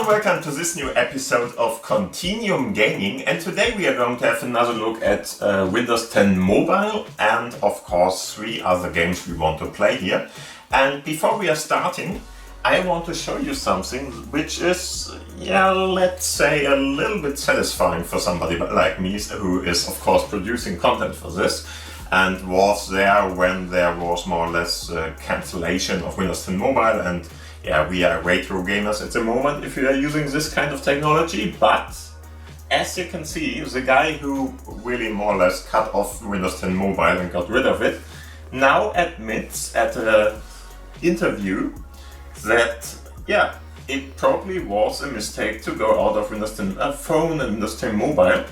welcome to this new episode of Continuum Gaming, and today we are going to have another look at Windows 10 Mobile and of course 3 other games we want to play here. And before we are starting, I want to show you something which is, let's say a little bit satisfying for somebody like me, who is of course producing content for this and was there when there was more or less cancellation of Windows 10 Mobile. And we are retro gamers at the moment if we are using this kind of technology, but as you can see, the guy who really more or less cut off Windows 10 Mobile and got rid of it now admits at an interview that it probably was a mistake to go out of Windows 10 Phone and Windows 10 Mobile,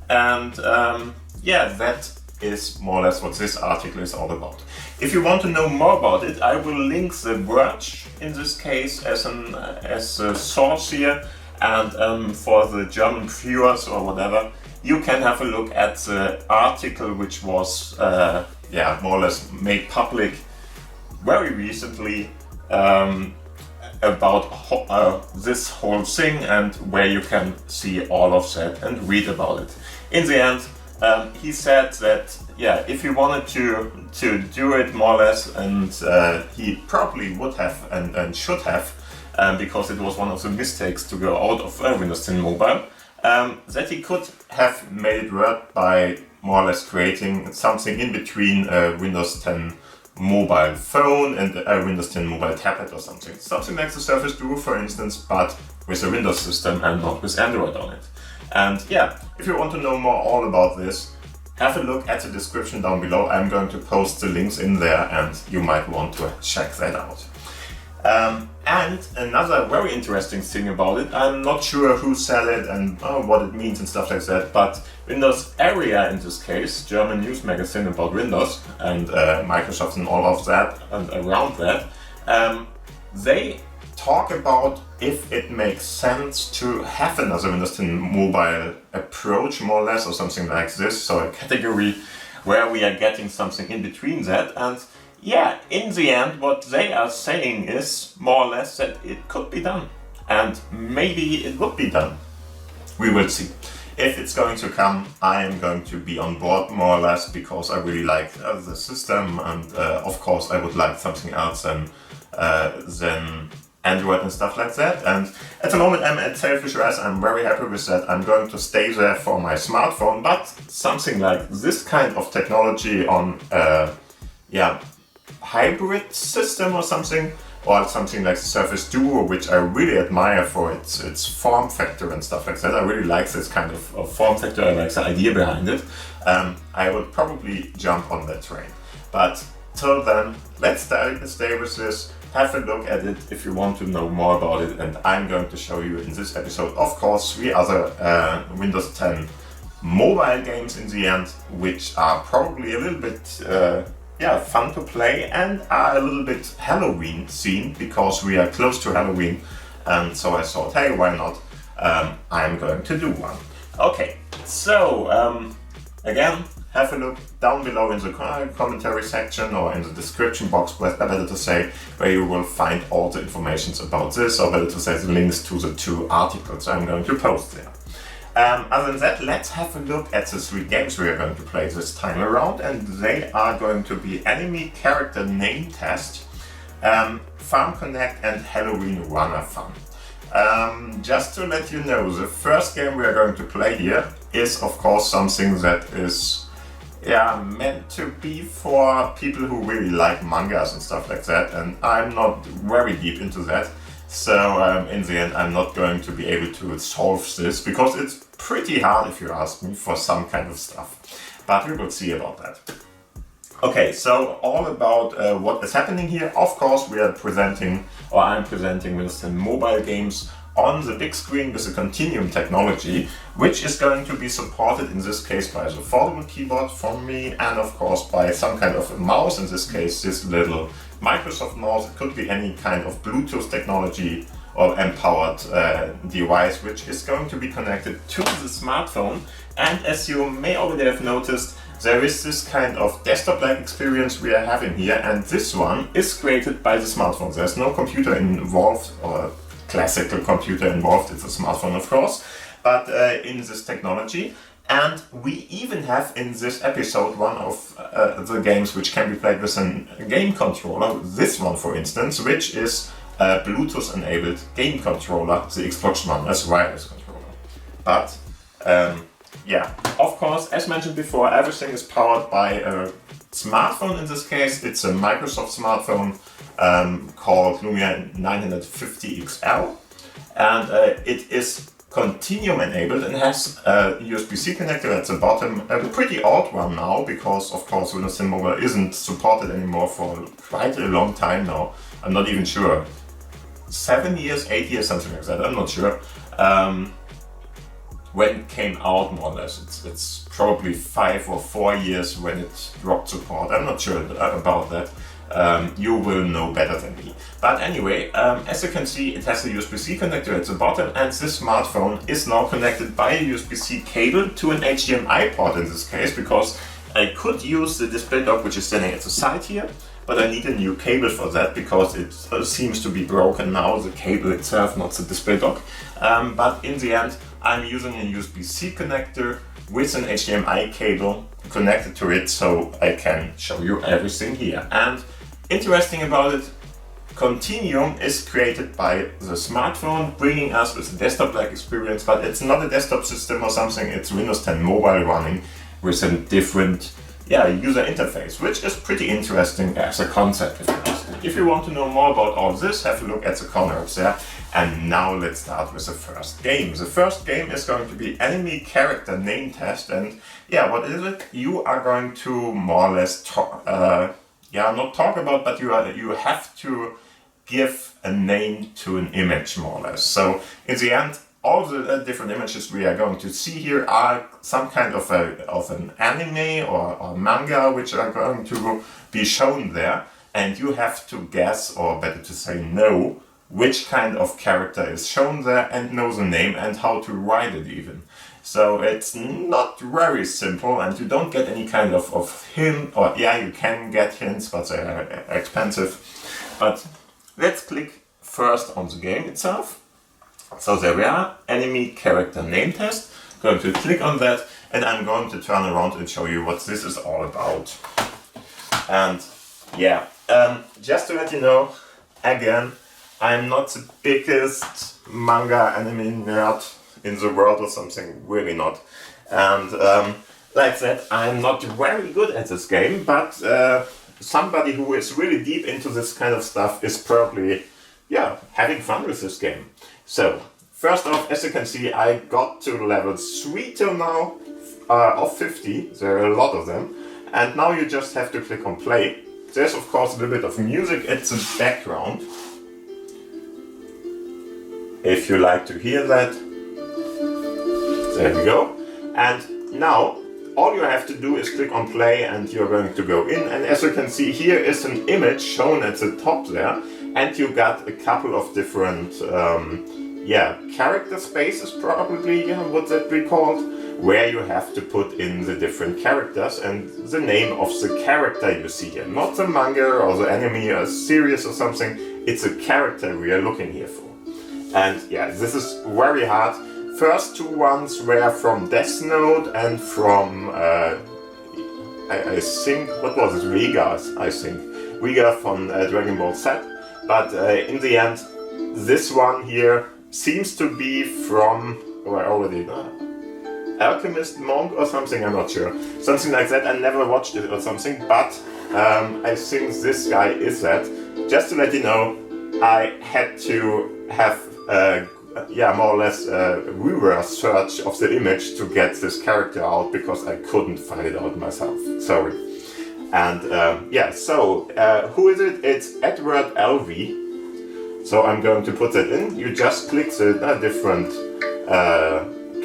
and that is more or less what this article is all about. If you want to know more about it, I will link the Verge in this case as a source here, and for the German viewers or whatever, you can have a look at the article which was more or less made public very recently about this whole thing, and where you can see all of that and read about it. In the end, he said that if he wanted to do it more or less, and he probably would have and should have, because it was one of the mistakes to go out of Windows 10 Mobile, that he could have made it work by more or less creating something in between Windows 10 Mobile Phone and Windows 10 Mobile Tablet or something like the Surface Duo, for instance, but with a Windows system and not with Android on it. And if you want to know more all about this, have a look at the description down below. I'm going to post the links in there and you might want to check that out. And another very interesting thing about it, I'm not sure who said it and what it means and stuff like that, but Windowsarea in this case, German news magazine about Windows and Microsoft and all of that and around that, they talk about if it makes sense to have another Windows 10 Mobile approach, more or less, or something like this. So a category where we are getting something in between that. And in the end, what they are saying is more or less that it could be done. And maybe it would be done. We will see. If it's going to come, I am going to be on board more or less, because I really like the system, and of course I would like something else than Android and stuff like that. And at the moment I'm at Selfish OS, I'm very happy with that. I'm going to stay there for my smartphone, but something like this kind of technology on hybrid system or something like the Surface Duo, which I really admire for its form factor and stuff like that. I really like this kind of form factor, I like the idea behind it. I would probably jump on that train. But till then, let's stay with this. Have a look at it if you want to know more about it, and I'm going to show you in this episode, of course, 3 other Windows 10 mobile games in the end, which are probably a little bit fun to play and are a little bit Halloween themed, because we are close to Halloween, and so I thought, hey, why not? I'm going to do one. Okay, so again, have a look down below in the commentary section, or in the description box, better to say, where you will find all the information about this, or better to say the links to the 2 articles I'm going to post there. Other than that, let's have a look at the 3 games we are going to play this time around, and they are going to be Enemy Character Name Test, Farm Connect, and Halloween Runner Fun. Just to let you know, the first game we are going to play here is of course something that is meant to be for people who really like mangas and stuff like that, and I'm not very deep into that, so in the end I'm not going to be able to solve this, because it's pretty hard if you ask me for some kind of stuff, but we will see about that. Okay, so all about what is happening here. Of course I'm presenting Windows 10 mobile games on the big screen with the Continuum technology, which is going to be supported in this case by the Foldable keyboard from me, and of course by some kind of a mouse, in this case this little Microsoft mouse. It could be any kind of Bluetooth technology or empowered device, which is going to be connected to the smartphone. And as you may already have noticed, there is this kind of desktop-like experience we are having here, and this one is created by the smartphone. There's no computer involved or classical computer involved, it's a smartphone of course, but in this technology. And we even have in this episode one of the games which can be played with a game controller, this one for instance, which is a Bluetooth enabled game controller, the Xbox One as wireless controller. But yeah, of course, as mentioned before, everything is powered by a smartphone. In this case, it's a Microsoft smartphone called Lumia 950 XL, and it is Continuum enabled and has a USB-C connector at the bottom, a pretty old one now, because of course Windows 10 Mobile isn't supported anymore for quite a long time now. I'm not even sure. 7 years, 8 years, something like that, I'm not sure. When it came out, more or less, it's probably 5 or 4 years when it dropped support. I'm not sure about that. You will know better than me. But anyway, as you can see, it has a USB-C connector at the bottom, and this smartphone is now connected by a USB-C cable to an HDMI port in this case, because I could use the display dock which is standing at the side here, but I need a new cable for that because it seems to be broken now, the cable itself, not the display dock. But in the end, I'm using a USB-C connector with an HDMI cable connected to it, so I can show you everything here. And interesting about it, Continuum is created by the smartphone, bringing us with a desktop-like experience, but it's not a desktop system or something, it's Windows 10 Mobile running with a different user interface, which is pretty interesting as a concept, if you ask me. If you want to know more about all this, have a look at the corner up there. And now let's start with the first game. The first game is going to be Enemy Character Name Test, and yeah, what is it? You are going to more or less not talk about, but you have to give a name to an image, more or less. So in the end, all the different images we are going to see here are some kind of an anime or manga which are going to be shown there, and you have to guess, or better to say know, which kind of character is shown there and know the name and how to write it even. So it's not very simple, and you don't get any kind of hint, or you can get hints, but they are expensive. But let's click first on the game itself. So there we are, Enemy Character Name Test. Going to click on that, and I'm going to turn around and show you what this is all about. And just to let you know, again, I'm not the biggest manga anime nerd in the world or something, really not. And like that, I'm not very good at this game, but somebody who is really deep into this kind of stuff is probably, having fun with this game. So, first off, as you can see, I got to level 3 till now of 50, there are a lot of them, and now you just have to click on play. There's of course a little bit of music at the background, if you like to hear that. There we go. And now all you have to do is click on play, and you're going to go in, and as you can see, here is an image shown at the top there, and you got a couple of different character spaces, probably, what that be called, where you have to put in the different characters and the name of the character you see here. Not the manga or the anime or series or something, it's a character we are looking here for. And this is very hard. First two ones were from Death Note and from, I think, what was it, Vega, I think. Vega from Dragon Ball Z. But in the end, this one here seems to be from, I already know, Alchemist Monk or something, I'm not sure. Something like that, I never watched it or something, but I think this guy is that. Just to let you know, I had to have more or less a reverse search of the image to get this character out, because I couldn't find it out myself, sorry. And who is it? It's Edward LV. So I'm going to put that in. You just click the different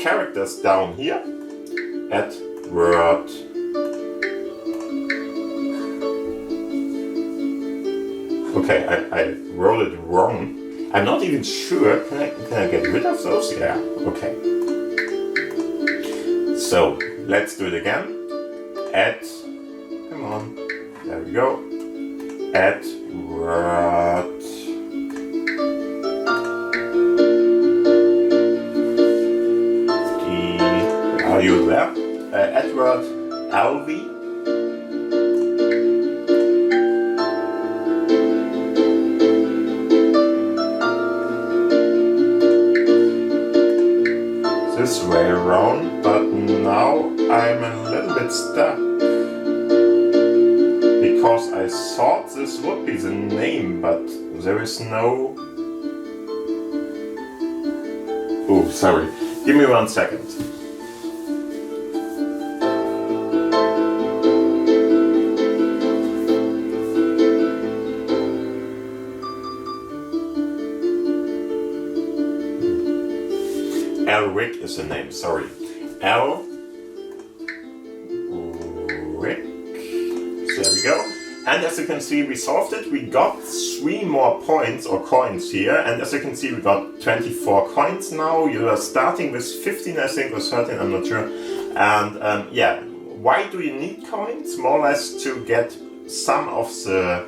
characters down here. Edward. Okay, I wrote it wrong. I'm not even sure. Can I get rid of those? Yeah, okay. So let's do it again. Come on. There we go. Edward you there. Edward Alvey. This way around, but now I'm a little bit stuck because I thought this would be the name, but there is no... Oh, sorry. Give me 1 second. Elric is the name, sorry. Elric. There we go. And as you can see, we solved it. We got 3 more points or coins here. And as you can see, we got 24 coins now. You are starting with 15, I think, or 13, I'm not sure. And yeah, why do you need coins? More or less to get some of the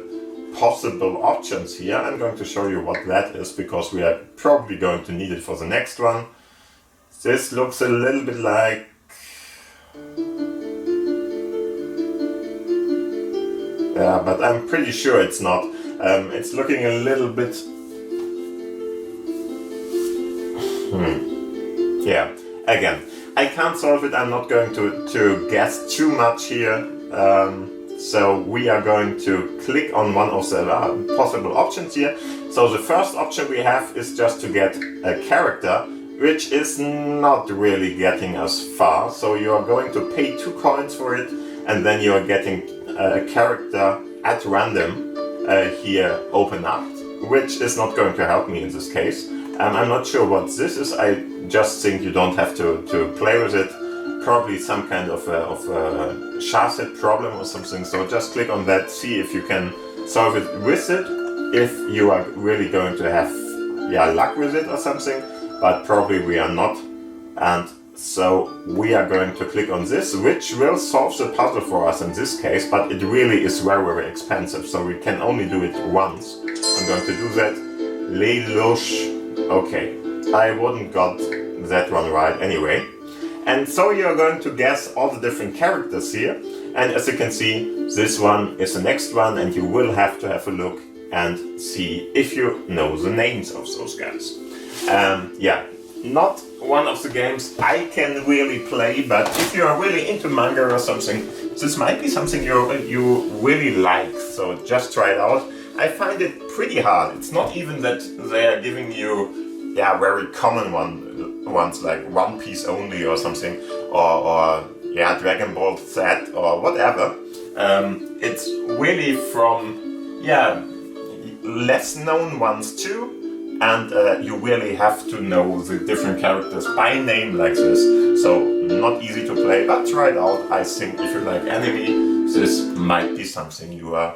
possible options here. I'm going to show you what that is, because we are probably going to need it for the next one. This looks a little bit like... Yeah, but I'm pretty sure it's not. It's looking a little bit... Yeah, again, I can't solve it. I'm not going to guess too much here. So we are going to click on one of the possible options here. So the first option we have is just to get a character, which is not really getting us far. So you are going to pay 2 coins for it, and then you are getting a character at random here open up, which is not going to help me in this case. I'm not sure what this is. I just think you don't have to play with it. Probably some kind of a chassis problem or something. So just click on that, see if you can solve it with it, if you are really going to have luck with it or something, but probably we are not. And so we are going to click on this, which will solve the puzzle for us in this case, but it really is very, very expensive, so we can only do it once. I'm going to do that. Lelouch. Okay, I wouldn't got that one right anyway. And so you're going to guess all the different characters here, and as you can see, this one is the next one, and you will have to have a look and see if you know the names of those guys. Yeah, not one of the games I can really play, but if you are really into manga or something, this might be something you really like, so just try it out. I find it pretty hard. It's not even that they are giving you very common ones like One Piece only or something, or Dragon Ball Z or whatever. It's really from less known ones too. And you really have to know the different characters by name like this, so not easy to play, but try it out. I think if you like anime, this might be something you are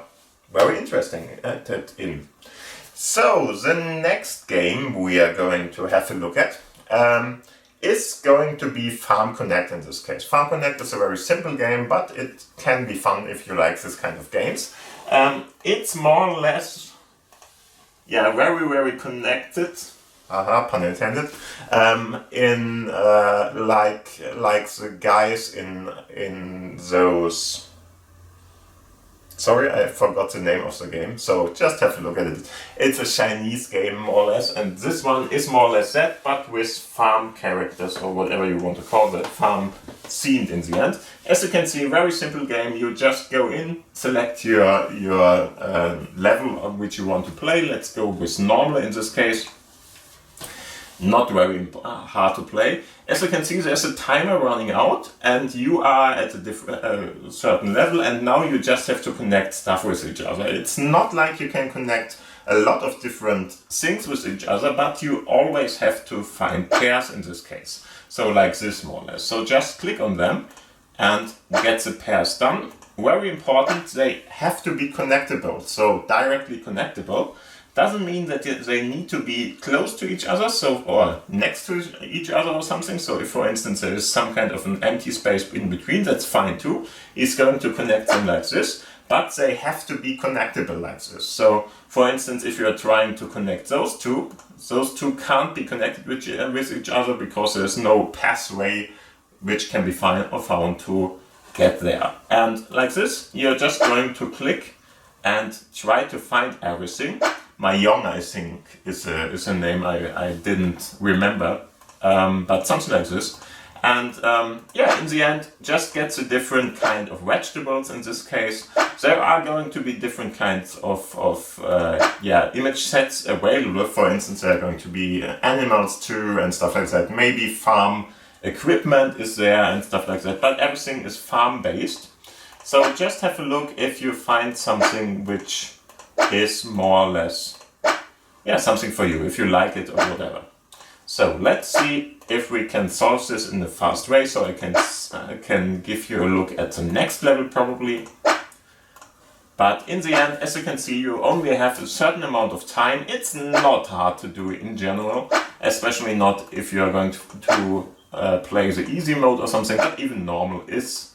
very interested in. So the next game we are going to have a look at is going to be Farm Connect in this case. Farm Connect is a very simple game, but it can be fun if you like this kind of games. It's more or less very, very connected, pun intended, in like the guys in those... Sorry, I forgot the name of the game, so just have a look at it. It's a Chinese game, more or less, and this one is more or less that, but with farm characters, or whatever you want to call that, farm themed in the end. As you can see, very simple game. You just go in, select your level on which you want to play. Let's go with normal in this case. Not very hard to play. As you can see, there's a timer running out, and you are at a certain level, and now you just have to connect stuff with each other. It's not like you can connect a lot of different things with each other, but you always have to find pairs in this case. So like this, more or less. So just click on them and get the pairs done. Very important, they have to be connectable, so directly connectable. Doesn't mean that they need to be close to each other, or next to each other or something. So if, for instance, there is some kind of an empty space in between, that's fine too. He's going to connect them like this, but they have to be connectable like this. So, for instance, if you are trying to connect those two can't be connected with each other because there's no pathway which can be found to get there. And like this, you're just going to click and try to find everything. Mayon, I think, is a name I didn't remember, but something like this. And yeah, in the end, just gets a different kind of vegetables in this case. There are going to be different kinds of image sets available. For instance, there are going to be animals too and stuff like that. Maybe farm equipment is there and stuff like that, but everything is farm based. So just have a look if you find something which is more or less, something for you, if you like it or whatever. So let's see if we can solve this in a fast way, so I can give you a look at the next level probably. But in the end, as you can see, you only have a certain amount of time. It's not hard to do in general, especially not if you are going to play the easy mode or something, but even normal is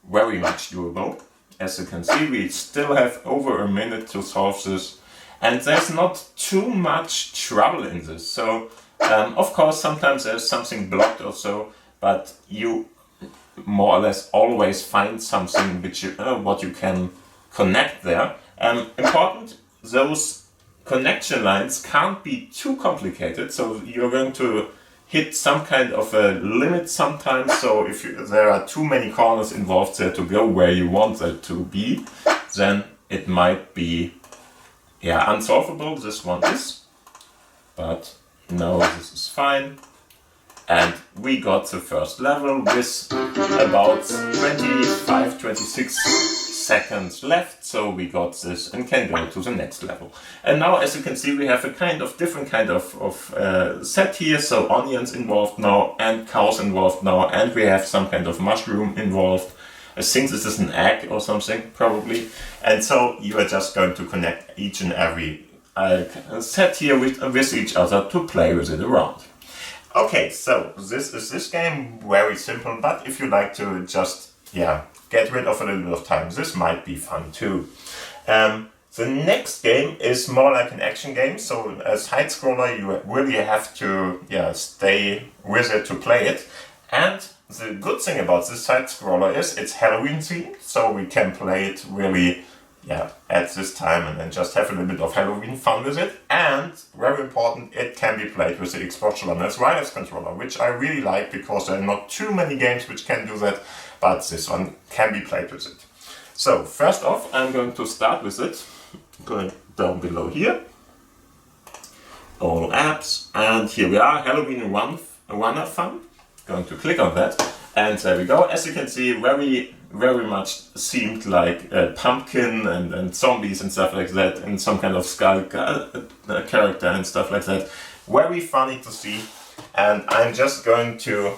very much doable. As you can see, we still have over a minute to solve this, and there's not too much trouble in this. So of course, sometimes there's something blocked or so, but you more or less always find something which what you can connect there. Important, those connection lines can't be too complicated, so you're going to hit some kind of a limit sometimes. So if there are too many corners involved there to go where you want them to be, then it might be unsolvable. This one is, but no, this is fine. And we got the first level with about 25-26 seconds left, so we got this and can go to the next level. And now, as you can see, we have a different kind of set here. So onions involved now, and cows involved now, and we have some kind of mushroom involved. I think this is an egg or something, probably. And so you are just going to connect each and every set here with each other to play with it around. Okay, so this is this game, very simple, but if you like to just get rid of a little bit of time, this might be fun too. The next game is more like an action game, so a side scroller, you really have to stay with it to play it. And the good thing about this side scroller is it's Halloween themed, so we can play it really at this time and then just have a little bit of Halloween fun with it. And very important, it can be played with the Xbox One as wireless controller, which I really like because there are not too many games which can do that, but this one can be played with it. So first off, I'm going to start with it, going down below here, all apps, and here we are, Halloween Runner Fun. Going to click on that, and there we go. As you can see, very much seemed like a pumpkin and zombies and stuff like that, and some kind of skull character and stuff like that. Very funny to see, and I'm just going to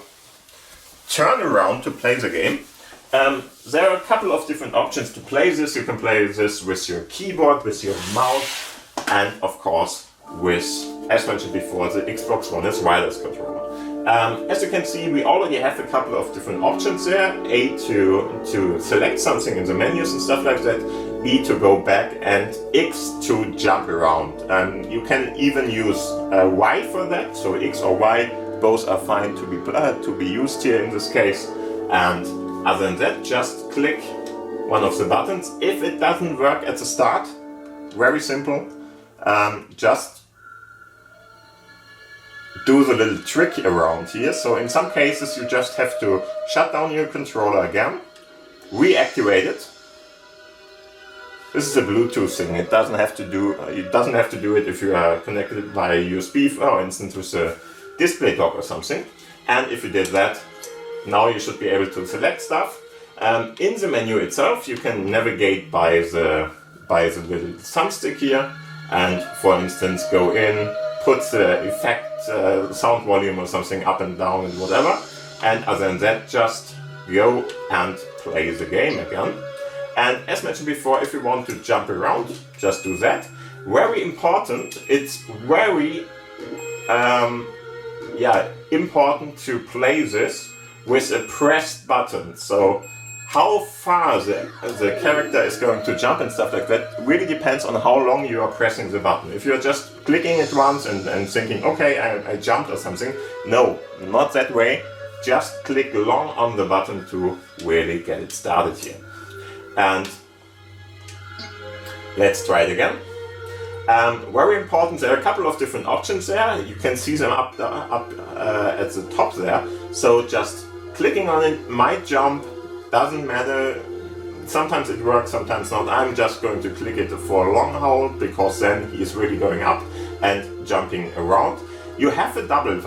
turn around to play the game. There are a couple of different options to play this. You can play this with your keyboard, with your mouse, and of course with, as mentioned before, the Xbox One wireless controller. As you can see, we already have a couple of different options there. A to select something in the menus and stuff like that. B to go back, and X to jump around. You can even use Y for that. So X or Y, both are fine to be used here in this case. And other than that, just click one of the buttons. If it doesn't work at the start, very simple. Just do the little trick around here. So in some cases you just have to shut down your controller again, reactivate it. This is a Bluetooth thing. It doesn't have to do it if you are connected via USB, for instance with a display dock or something. And if you did that, now you should be able to select stuff. In the menu itself, you can navigate by the little thumbstick here, and for instance go in, put the effect sound volume or something up and down and whatever. And other than that, just go and play the game again. And as mentioned before, if you want to jump around, just do that. Very important, it's very important to play this with a pressed button. So how far the character is going to jump and stuff like that really depends on how long you are pressing the button. If you're just clicking it once and thinking, okay, I jumped or something, no, not that way. just click long on the button to really get it started here. And let's try it again. Very important, there are a couple of different options there. You can see them up at the top there. So just clicking on it might jump, doesn't matter. Sometimes it works, sometimes not. I'm just going to click it for a long hold because then he's really going up and jumping around. You have a double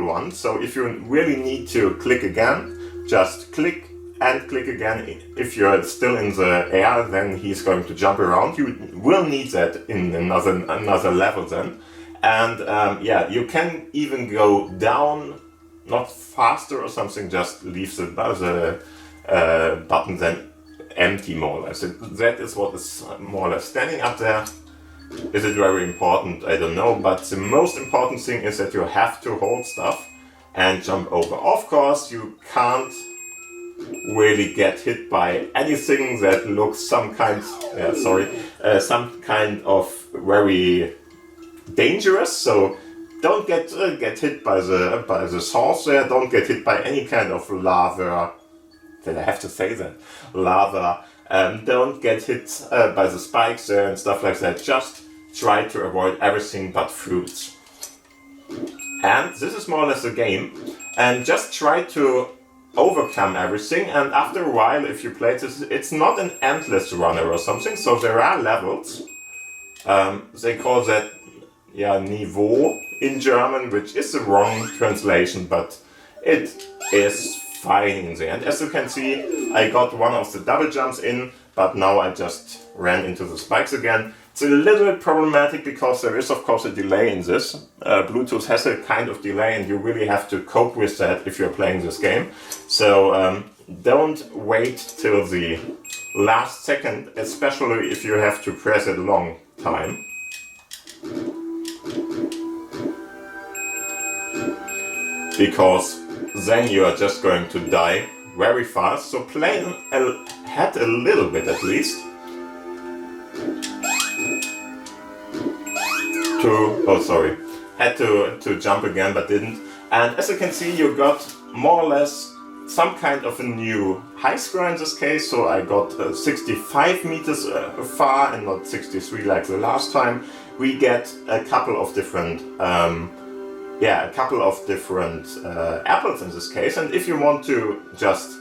one, so if you really need to click again, just click and click again. If you're still in the air, then he's going to jump around. You will need that in another level then. And yeah, you can even go down, not faster or something, just leave the button then empty more or less. That is what is more or less standing up there. Is it very important? I don't know, but the most important thing is that you have to hold stuff and jump over. Of course, you can't really get hit by anything that looks some kind of very dangerous. So don't get hit by the sauce there. Don't get hit by any kind of lava. Did I have to say that? Lava. Don't get hit by the spikes there and stuff like that. Just try to avoid everything but fruits. And this is more or less a game. And just try to overcome everything, and after a while, if you play this, it's not an endless runner or something, so there are levels. They call that Niveau in German, which is the wrong translation, but it is fine in the end. As you can see, I got one of the double jumps in, but now I just ran into the spikes again. It's a little bit problematic because there is of course a delay in this. Bluetooth has a kind of delay and you really have to cope with that if you're playing this game. So don't wait till the last second, especially if you have to press it a long time. Because then you are just going to die very fast. So plan ahead a little bit at least. Had to jump again but didn't. And as you can see, you got more or less some kind of a new high score in this case. So I got 65 meters far and not 63 like the last time. We get a couple of different apples in this case. And if you want to just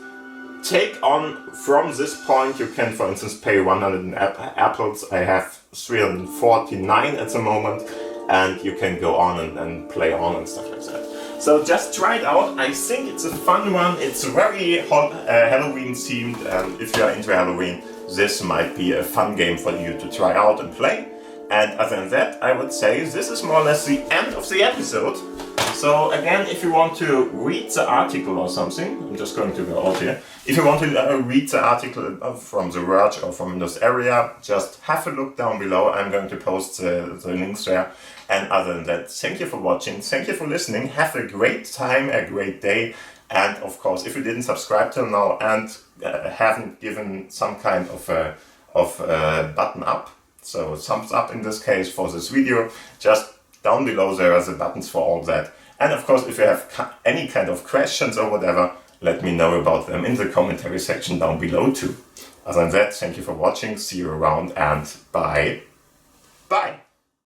take on from this point, you can for instance pay 100 apples. I have 349 at the moment, and you can go on and play on and stuff like that. So just try it out. I think it's a fun one. It's very Halloween themed, and if you are into Halloween, this might be a fun game for you to try out and play. And other than that, I would say this is more or less the end of the episode. So again, if you want to read the article or something, I'm just going to go out here. If you want to read the article from the Verge or from Windowsarea, just have a look down below. I'm going to post the links there. And other than that, thank you for watching, thank you for listening, have a great time, a great day. And of course, if you didn't subscribe till now and haven't given some kind of button up, so thumbs up in this case for this video, just down below there are the buttons for all that. And of course, if you have any kind of questions or whatever, let me know about them in the commentary section down below too. Other than that, thank you for watching, see you around, and bye. Bye!